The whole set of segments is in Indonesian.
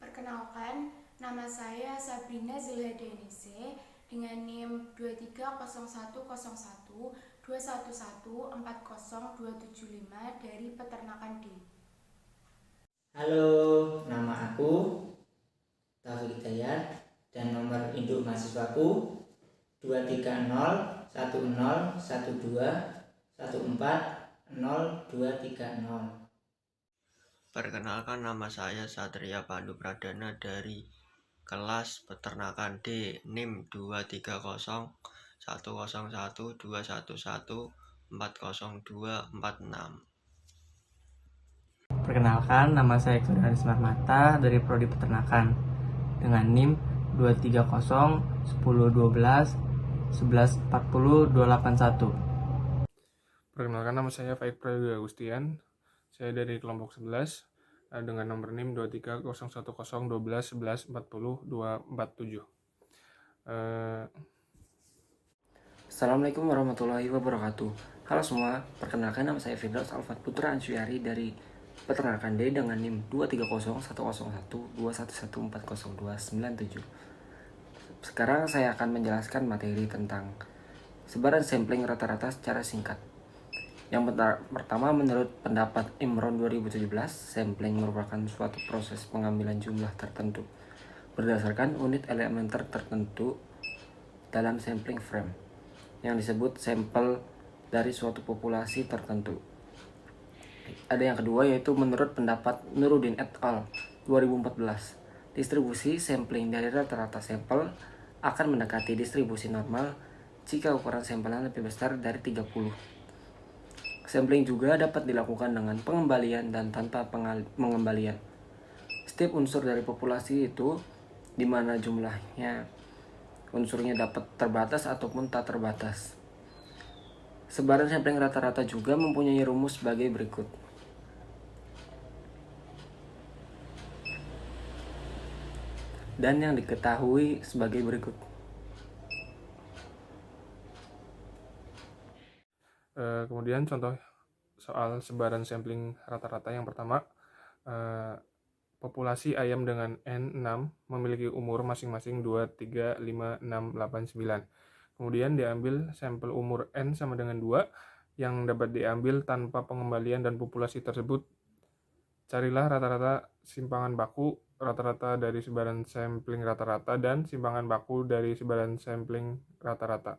Perkenalkan, nama saya Sabrina Zulhadenise dengan NIM 2301211240275 dari Peternakan D. Halo, nama aku Taufik Hidayat dan nomor induk mahasiswaku 2301012140230. Perkenalkan, nama saya Satria Pandu Pradana dari kelas Peternakan D, NIM 23010121140240246. Perkenalkan, nama saya Kurniawan Ismarmata dari Prodi Peternakan dengan NIM 230101211400281. Perkenalkan, nama saya Faik Prayoga Agustian. Saya dari kelompok 11 dengan nomor NIM 230101211400247. Assalamualaikum warahmatullahi wabarakatuh. Halo semua, perkenalkan nama saya Firdaus Alfat Putra Ansyari dari Peternakan D dengan NIM 230101211400297. Sekarang saya akan menjelaskan materi tentang sebaran sampling rata-rata secara singkat. Yang pertama, menurut pendapat Imron 2017, sampling merupakan suatu proses pengambilan jumlah tertentu berdasarkan unit elementer tertentu dalam sampling frame yang disebut sampel dari suatu populasi tertentu. Ada yang kedua, yaitu menurut pendapat Nuruddin et al. 2014, distribusi sampling dari rata-rata sampel akan mendekati distribusi normal jika ukuran sampelnya lebih besar dari 30. Sampling juga dapat dilakukan dengan pengembalian dan tanpa pengembalian. Setiap unsur dari populasi itu, di mana jumlahnya unsurnya dapat terbatas ataupun tak terbatas. Sebaran sampling rata-rata juga mempunyai rumus sebagai berikut. Dan yang diketahui sebagai berikut. Kemudian contoh soal sebaran sampling rata-rata yang pertama, populasi ayam dengan N6 memiliki umur masing-masing 2, 3, 5, 6, 8, 9. Kemudian diambil sampel umur N sama dengan 2 yang dapat diambil tanpa pengembalian dan populasi tersebut. Carilah rata-rata simpangan baku, rata-rata dari sebaran sampling rata-rata, dan simpangan baku dari sebaran sampling rata-rata.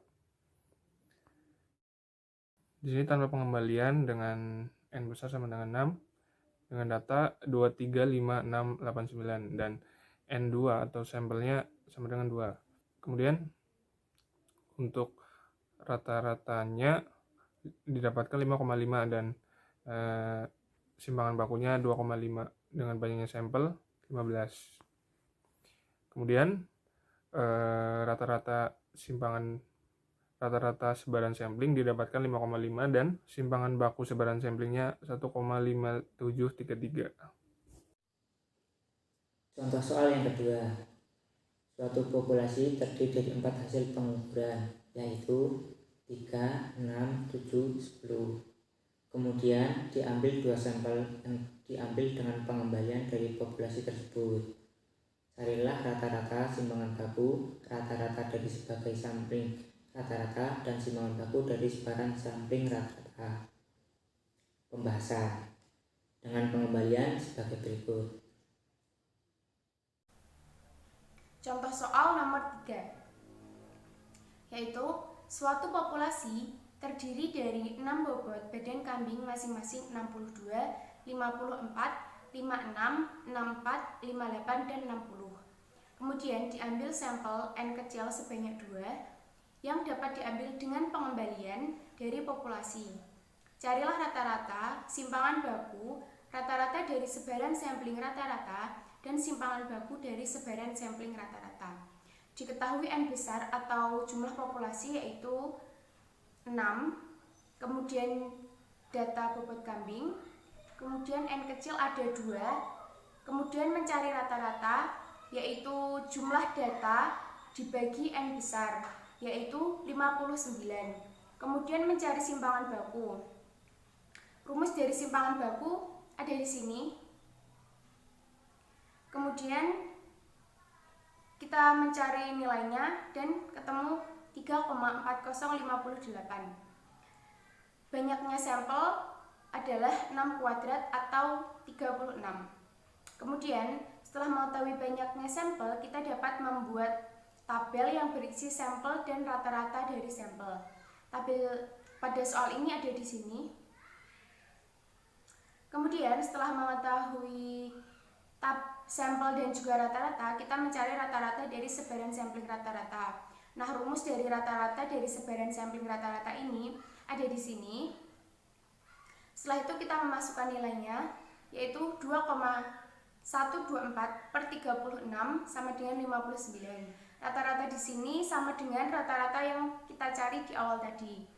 Di sini tanpa pengembalian dengan N besar sama dengan 6 dengan data 2, 3, 5, 6, 8, 9 dan N2 atau sampelnya sama dengan 2. Kemudian untuk rata-ratanya didapatkan 5,5 dan simpangan bakunya 2,5 dengan banyaknya sampel 15. Kemudian rata-rata sebaran sampling didapatkan 5,5 dan simpangan baku sebaran samplingnya 1,5733. Contoh soal yang kedua, suatu populasi terdiri dari 4 hasil pengukuran, yaitu 3, 6, 7, 10. Kemudian diambil 2 sampel yang diambil dengan pengembalian dari populasi tersebut. Carilah rata-rata simpangan baku, rata-rata dari sebagai sampling rata-rata, dan simpangan baku dari sebaran sampling rata-rata. Pembahasan dengan pengembalian sebagai berikut. Contoh soal nomor 3, yaitu suatu populasi terdiri dari 6 bobot badan kambing masing-masing 62, 54, 56, 64, 58, dan 60. Kemudian diambil sampel N kecil sebanyak 2 yang dapat diambil dengan pengembalian dari populasi. Carilah rata-rata simpangan baku, rata-rata dari sebaran sampling rata-rata, dan simpangan baku dari sebaran sampling rata-rata. Diketahui N besar atau jumlah populasi yaitu 6, kemudian data bobot kambing, kemudian N kecil ada 2, kemudian mencari rata-rata yaitu jumlah data dibagi N besar yaitu 59, kemudian mencari simpangan baku. Rumus dari simpangan baku ada di sini. Kemudian Kemudian kita mencari nilainya dan ketemu 3,4058. Banyaknya sampel adalah 6 kuadrat atau 36. Kemudian setelah mengetahui banyaknya sampel, kita dapat membuat tabel yang berisi sampel dan rata-rata dari sampel. Tabel pada soal ini ada di sini. Kemudian setelah mengetahui sampel dan juga rata-rata, kita mencari rata-rata dari sebaran sampling rata-rata. Nah, rumus dari rata-rata dari sebaran sampling rata-rata ini ada di sini. Setelah itu kita memasukkan nilainya, yaitu 2,124 per 36 sama dengan 59. Rata-rata di sini sama dengan rata-rata yang kita cari di awal tadi.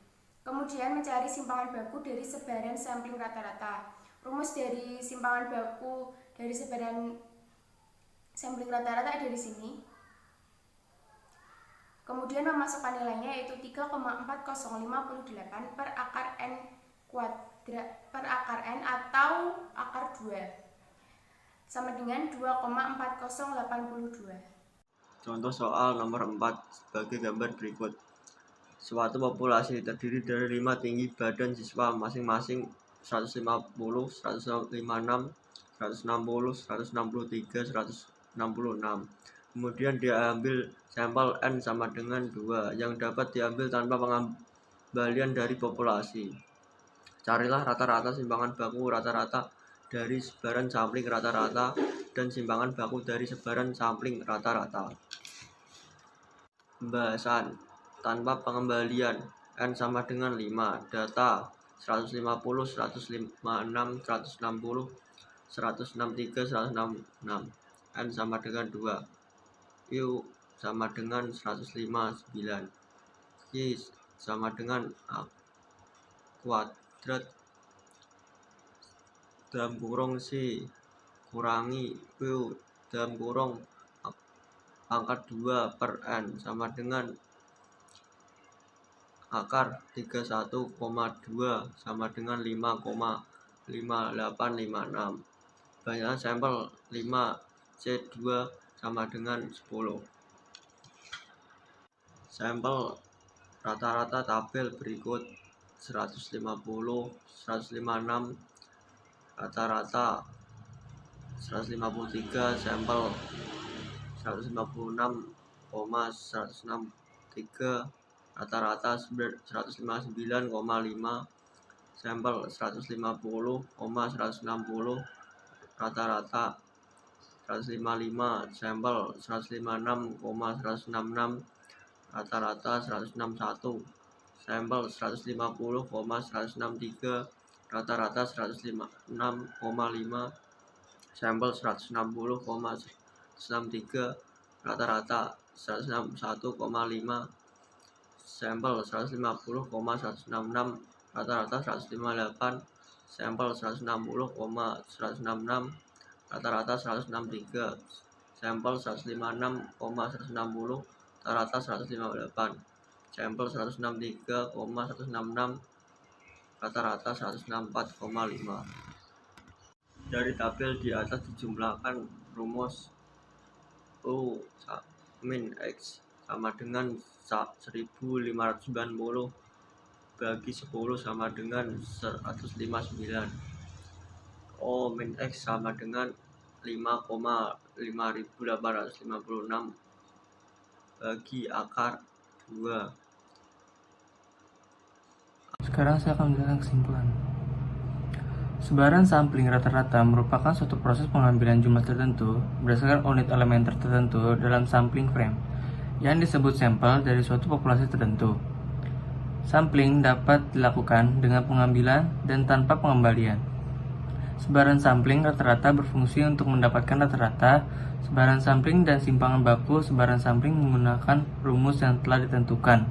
Kemudian mencari simpangan baku dari sebaran sampling rata-rata. Rumus dari simpangan baku dari sebaran sampling rata-rata ada di sini. Kemudian memasukkan nilainya yaitu 3,4058 per akar n kuadrat per akar n atau akar 2 sama dengan 2,4082. Contoh soal nomor 4 sebagai gambar berikut. Suatu populasi terdiri dari 5 tinggi badan siswa masing-masing 150, 156, 160, 163, 166. Kemudian diambil sampel N sama dengan 2 yang dapat diambil tanpa pengembalian dari populasi. Carilah rata-rata simpangan baku rata-rata dari sebaran sampling rata-rata dan simpangan baku dari sebaran sampling rata-rata. Pembahasan tanpa pengembalian. N sama dengan 5. Data 150, 156, 160, 163, 166. N sama dengan 2. U sama dengan 105, 9. Y sama dengan A kuadrat dalam kurung C kurangi Q dalam kurung pangkat 2 per N sama dengan akar 31,2 sama dengan 5,5856. Banyaknya sampel 5 C2 sama dengan 10. Sampel rata-rata tabel berikut 150, 156, rata-rata 153, sampel 156,163, rata-rata 159,5, sampel 150,160, rata-rata 155, sampel 156,166, rata-rata 161, sampel 150,163, rata-rata 156,5, sampel 160,163, rata-rata 161,5, sampel 150,166, rata-rata 158, sampel 160,166, rata-rata 163, sampel 156,160, rata-rata 158, sampel 163,166, rata-rata 164,5. Dari tabel di atas dijumlahkan rumus U min X sama dengan 1590 bagi 10 sama dengan 159. O min X sama dengan 5,5856 bagi akar 2. Sekarang saya akan menjelaskan kesimpulan. Sebaran sampling rata-rata merupakan suatu proses pengambilan jumlah tertentu berdasarkan unit elemen tertentu dalam sampling frame yang disebut sampel dari suatu populasi tertentu. Sampling dapat dilakukan dengan pengambilan dan tanpa pengembalian. Sebaran sampling rata-rata berfungsi untuk mendapatkan rata-rata sebaran sampling dan simpangan baku sebaran sampling menggunakan rumus yang telah ditentukan.